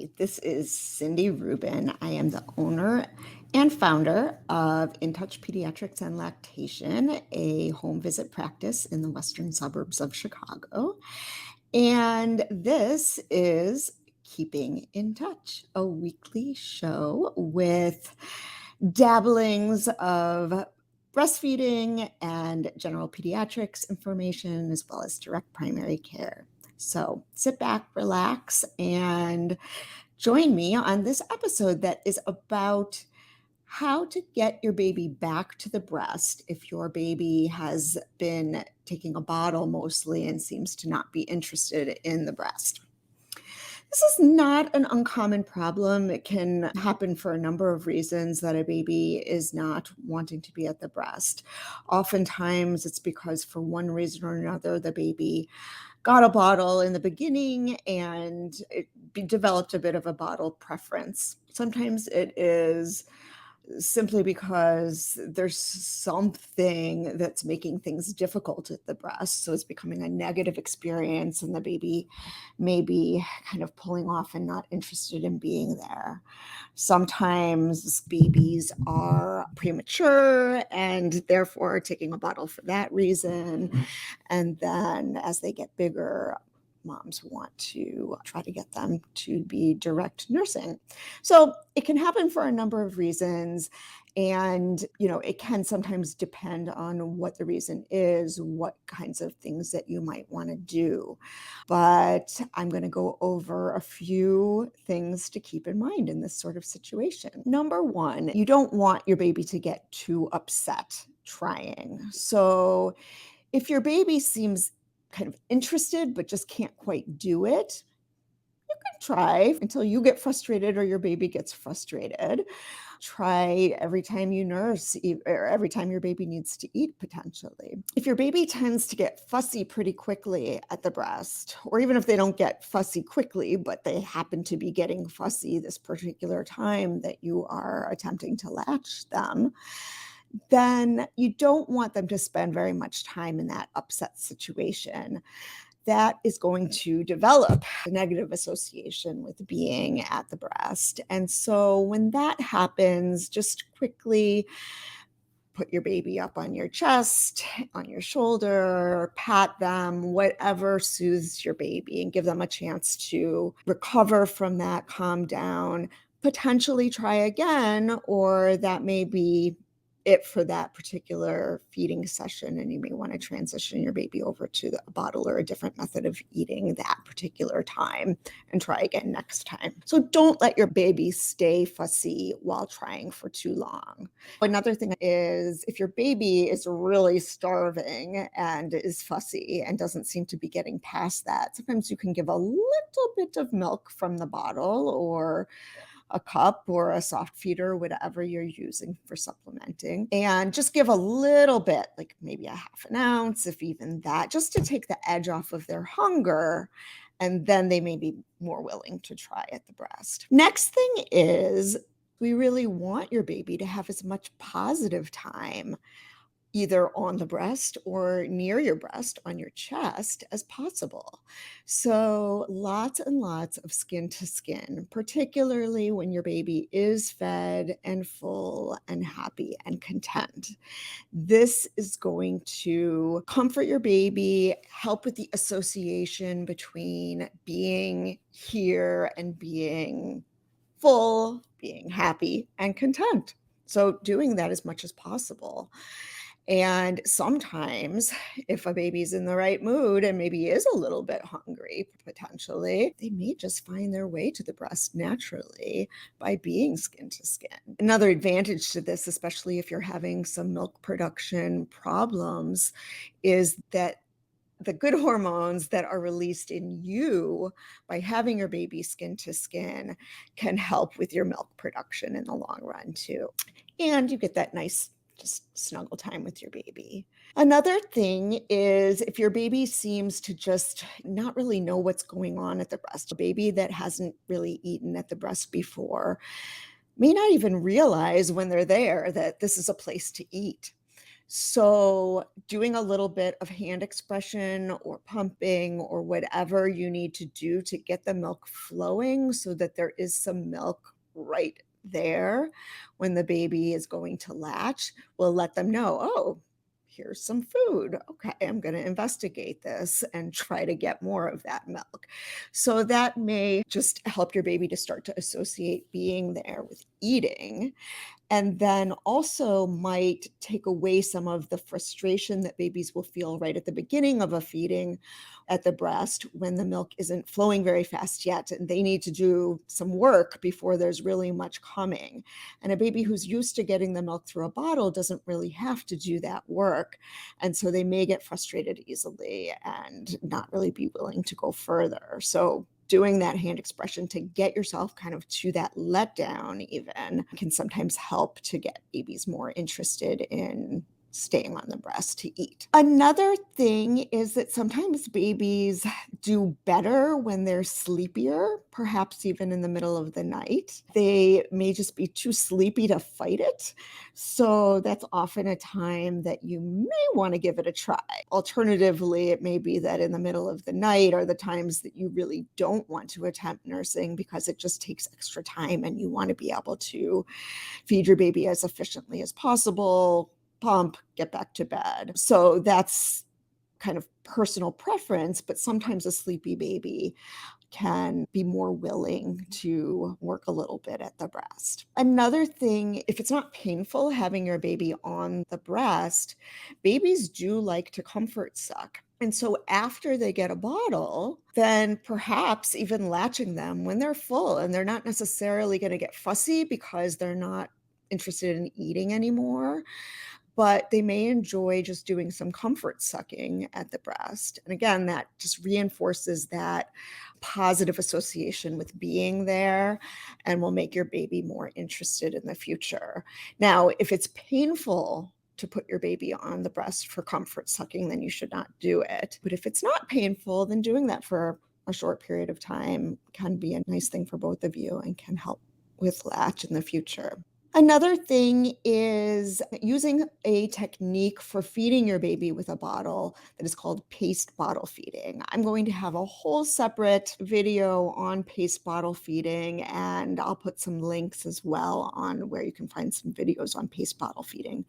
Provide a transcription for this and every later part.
Hi, this is Cindy Rubin. I am the owner and founder of In Touch Pediatrics and Lactation, a home visit practice in the western suburbs of Chicago. And this is Keeping in Touch, a weekly show with dabblings of breastfeeding and general pediatrics information, as well as direct primary care. So sit back, relax, and join me on this episode that is about how to get your baby back to the breast if your baby has been taking a bottle mostly and seems to not be interested in the breast. This is not an uncommon problem. It can happen for a number of reasons that a baby is not wanting to be at the breast. Oftentimes, it's because for one reason or another, the baby got a bottle in the beginning and it developed a bit of a bottle preference. Sometimes it is simply because there's something that's making things difficult at the breast. So it's becoming a negative experience, and the baby may be kind of pulling off and not interested in being there. Sometimes babies are premature and therefore taking a bottle for that reason. And then as they get bigger, moms want to try to get them to be direct nursing. So it can happen for a number of reasons. And, it can sometimes depend on what the reason is, what kinds of things that you might want to do. But I'm going to go over a few things to keep in mind in this sort of situation. Number one, you don't want your baby to get too upset trying. So if your baby seems kind of interested but just can't quite do it, you can try until you get frustrated or your baby gets frustrated. Try every time you nurse or every time your baby needs to eat, potentially. If your baby tends to get fussy pretty quickly at the breast, or even if they don't get fussy quickly, but they happen to be getting fussy this particular time that you are attempting to latch them, then you don't want them to spend very much time in that upset situation. That is going to develop a negative association with being at the breast. And so when that happens, just quickly put your baby up on your chest, on your shoulder, pat them, whatever soothes your baby, and give them a chance to recover from that, calm down, potentially try again, or that may be it for that particular feeding session, and you may want to transition your baby over to a bottle or a different method of eating that particular time and try again next time. So don't let your baby stay fussy while trying for too long. Another thing is if your baby is really starving and is fussy and doesn't seem to be getting past that, sometimes you can give a little bit of milk from the bottle or a cup or a soft feeder, whatever you're using for supplementing, and just give a little bit, like maybe a half an ounce, if even that, just to take the edge off of their hunger. And then they may be more willing to try at the breast. Next thing is we really want your baby to have as much positive time either on the breast or near your breast on your chest as possible. So lots and lots of skin to skin, particularly when your baby is fed and full and happy and content. This is going to comfort your baby, help with the association between being here and being full, being happy and content. So doing that as much as possible. And sometimes, if a baby's in the right mood and maybe is a little bit hungry, potentially, they may just find their way to the breast naturally by being skin to skin. Another advantage to this, especially if you're having some milk production problems, is that the good hormones that are released in you by having your baby skin to skin can help with your milk production in the long run too. And you get that nice just snuggle time with your baby. Another thing is if your baby seems to just not really know what's going on at the breast, a baby that hasn't really eaten at the breast before may not even realize when they're there that this is a place to eat. So, doing a little bit of hand expression or pumping or whatever you need to do to get the milk flowing so that there is some milk right there when the baby is going to latch will let them know, oh, here's some food. Okay, I'm going to investigate this and try to get more of that milk. So, that may just help your baby to start to associate being there with eating, and then also might take away some of the frustration that babies will feel right at the beginning of a feeding at the breast when the milk isn't flowing very fast yet and they need to do some work before there's really much coming. And a baby who's used to getting the milk through a bottle doesn't really have to do that work. And so they may get frustrated easily and not really be willing to go further. So doing that hand expression to get yourself kind of to that letdown even can sometimes help to get babies more interested in staying on the breast to eat. Another thing is that sometimes babies do better when they're sleepier, perhaps even in the middle of the night. They may just be too sleepy to fight it. So that's often a time that you may want to give it a try. Alternatively, it may be that in the middle of the night are the times that you really don't want to attempt nursing because it just takes extra time and you want to be able to feed your baby as efficiently as possible, pump, get back to bed. So that's kind of personal preference, but sometimes a sleepy baby can be more willing to work a little bit at the breast. Another thing, if it's not painful having your baby on the breast, babies do like to comfort suck. And so after they get a bottle, then perhaps even latching them when they're full and they're not necessarily going to get fussy because they're not interested in eating anymore, but they may enjoy just doing some comfort sucking at the breast. And again, that just reinforces that positive association with being there and will make your baby more interested in the future. Now, if it's painful to put your baby on the breast for comfort sucking, then you should not do it. But if it's not painful, then doing that for a short period of time can be a nice thing for both of you and can help with latch in the future. Another thing is using a technique for feeding your baby with a bottle that is called paced bottle feeding. I'm going to have a whole separate video on paced bottle feeding, and I'll put some links as well on where you can find some videos on paced bottle feeding.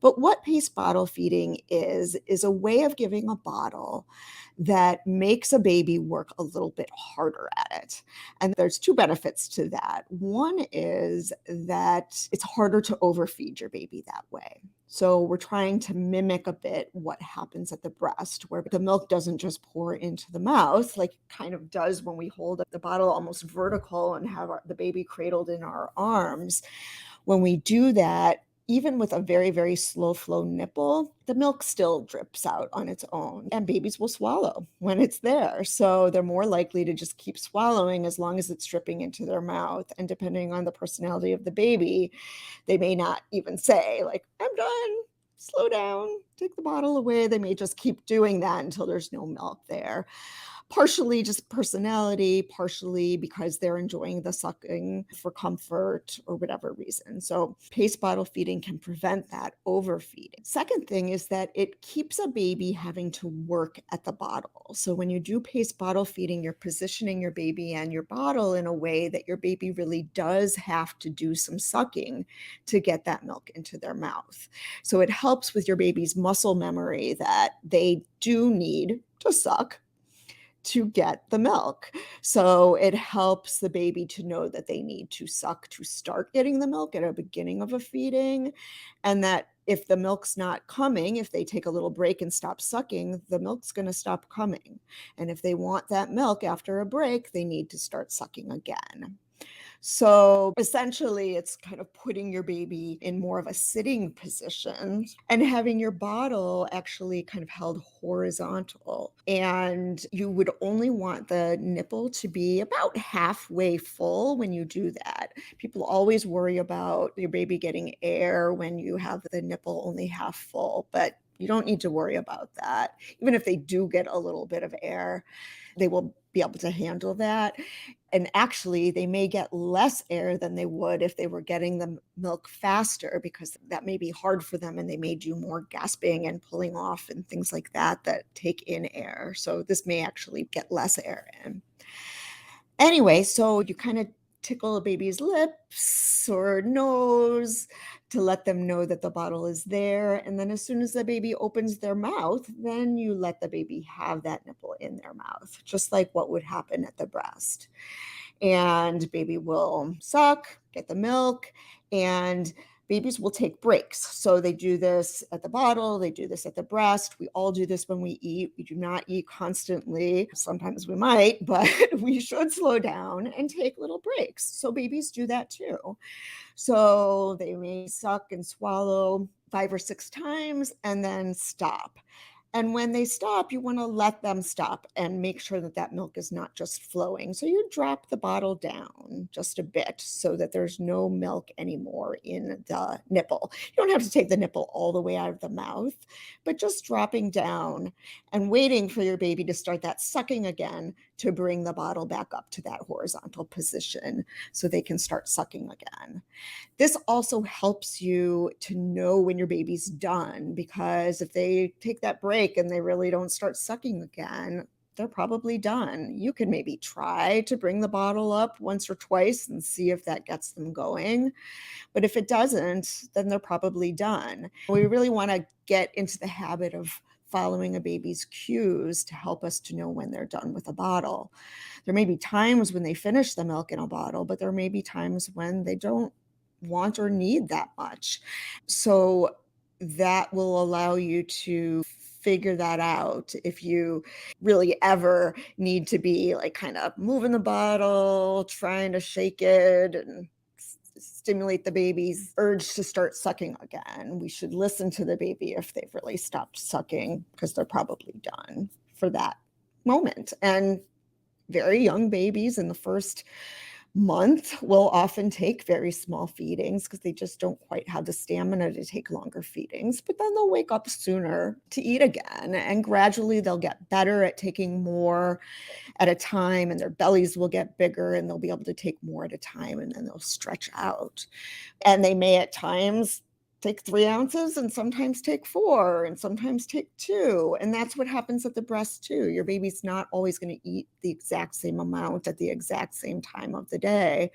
But what paced bottle feeding is a way of giving a bottle that makes a baby work a little bit harder at it. And there's two benefits to that. One is that it's harder to overfeed your baby that way. So we're trying to mimic a bit what happens at the breast, where the milk doesn't just pour into the mouth like it kind of does when we hold the bottle almost vertical and have the baby cradled in our arms. When we do that, even with a very, very slow flow nipple, the milk still drips out on its own, and babies will swallow when it's there. So they're more likely to just keep swallowing as long as it's dripping into their mouth. And depending on the personality of the baby, they may not even say, like, I'm done, slow down, take the bottle away. They may just keep doing that until there's no milk there. Partially just personality, partially because they're enjoying the sucking for comfort or whatever reason. So pace bottle feeding can prevent that overfeeding. Second thing is that it keeps a baby having to work at the bottle. So when you do pace bottle feeding, you're positioning your baby and your bottle in a way that your baby really does have to do some sucking to get that milk into their mouth. So it helps with your baby's muscle memory that they do need to suck to get the milk. So it helps the baby to know that they need to suck to start getting the milk at a beginning of a feeding, and that if the milk's not coming, if they take a little break and stop sucking, the milk's going to stop coming. And if they want that milk after a break, they need to start sucking again. So essentially, it's kind of putting your baby in more of a sitting position and having your bottle actually kind of held horizontal. And you would only want the nipple to be about halfway full when you do that. People always worry about your baby getting air when you have the nipple only half full, but you don't need to worry about that. Even if they do get a little bit of air, they will be able to handle that. And actually, they may get less air than they would if they were getting the milk faster, because that may be hard for them and they may do more gasping and pulling off and things like that that take in air. So this may actually get less air in. Anyway, so you kind of tickle a baby's lips or nose to let them know that the bottle is there. And then as soon as the baby opens their mouth, then you let the baby have that nipple in their mouth, just like what would happen at the breast. And baby will suck, get the milk, and babies will take breaks. So they do this at the bottle, they do this at the breast. We all do this when we eat. We do not eat constantly. Sometimes we might, but we should slow down and take little breaks. So babies do that too. So they may suck and swallow 5 or 6 times and then stop. And when they stop, you want to let them stop and make sure that that milk is not just flowing. So you drop the bottle down just a bit so that there's no milk anymore in the nipple. You don't have to take the nipple all the way out of the mouth, but just dropping down and waiting for your baby to start that sucking again to bring the bottle back up to that horizontal position so they can start sucking again. This also helps you to know when your baby's done, because if they take that break and they really don't start sucking again, they're probably done. You can maybe try to bring the bottle up once or twice and see if that gets them going. But if it doesn't, then they're probably done. We really want to get into the habit of following a baby's cues to help us to know when they're done with a bottle. There may be times when they finish the milk in a bottle, but there may be times when they don't want or need that much. So that will allow you to figure that out if you really ever need to be like kind of moving the bottle, trying to shake it and stimulate the baby's urge to start sucking again. We should listen to the baby if they've really stopped sucking, because they're probably done for that moment. And very young babies in the first month will often take very small feedings because they just don't quite have the stamina to take longer feedings, but then they'll wake up sooner to eat again, and gradually they'll get better at taking more at a time, and their bellies will get bigger and they'll be able to take more at a time, and then they'll stretch out. And they may at times take 3 ounces and sometimes take 4 and sometimes take 2. And that's what happens at the breast too. Your baby's not always going to eat the exact same amount at the exact same time of the day.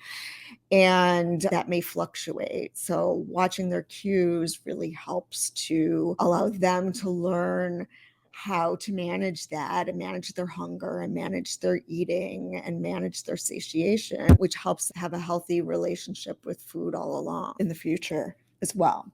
And that may fluctuate. So watching their cues really helps to allow them to learn how to manage that and manage their hunger and manage their eating and manage their satiation, which helps have a healthy relationship with food all along in the future as well.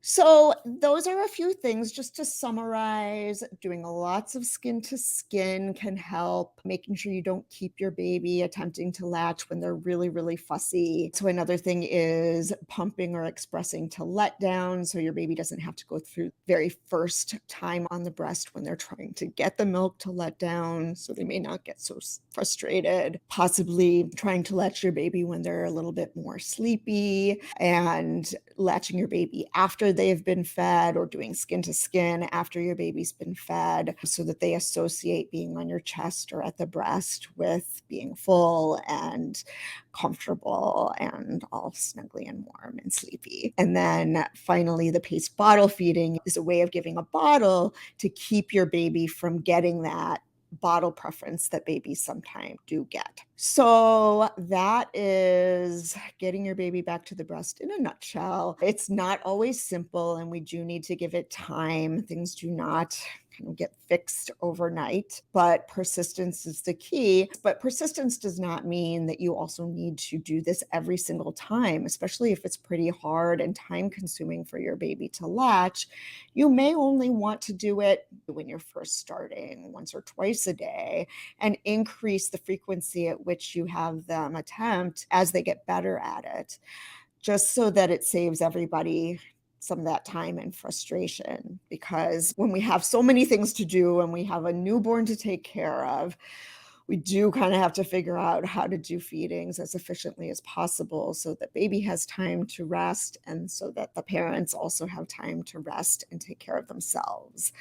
So, those are a few things just to summarize. Doing lots of skin to skin can help, making sure you don't keep your baby attempting to latch when they're really, really fussy. So, another thing is pumping or expressing to let down, so your baby doesn't have to go through very first time on the breast when they're trying to get the milk to let down. So, they may not get so frustrated. Possibly trying to latch your baby when they're a little bit more sleepy, and latching your baby after they've been fed, or doing skin to skin after your baby's been fed, so that they associate being on your chest or at the breast with being full and comfortable and all snuggly and warm and sleepy. And then finally, the paced bottle feeding is a way of giving a bottle to keep your baby from getting that bottle preference that babies sometimes do get. So that is getting your baby back to the breast in a nutshell. It's not always simple, and we do need to give it time. Things do not kind of get fixed overnight, but persistence is the key. But persistence does not mean that you also need to do this every single time, especially if it's pretty hard and time consuming for your baby to latch. You may only want to do it when you're first starting, once or twice a day, and increase the frequency at which you have them attempt as they get better at it, just so that it saves everybody some of that time and frustration. Because when we have so many things to do and we have a newborn to take care of, we do kind of have to figure out how to do feedings as efficiently as possible so that baby has time to rest and so that the parents also have time to rest and take care of themselves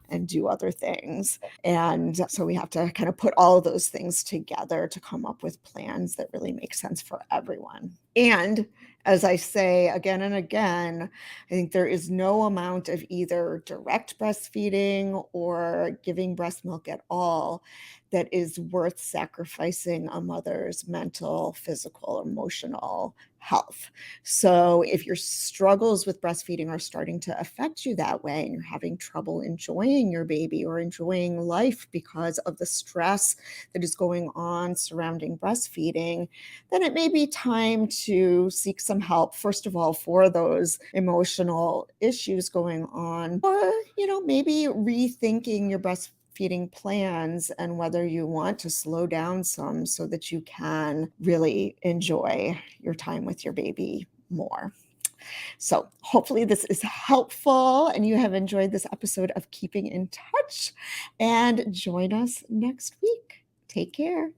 and do other things. And so we have to kind of put all of those things together to come up with plans that really make sense for everyone. And as I say again and again, I think there is no amount of either direct breastfeeding or giving breast milk at all that is worth sacrificing a mother's mental, physical, emotional health. So if your struggles with breastfeeding are starting to affect you that way and you're having trouble enjoying your baby or enjoying life because of the stress that is going on surrounding breastfeeding, then it may be time to seek some help, first of all, for those emotional issues going on, or, maybe rethinking your breastfeeding plans and whether you want to slow down some so that you can really enjoy your time with your baby more. So, hopefully, this is helpful and you have enjoyed this episode of Keeping in Touch. And join us next week. Take care.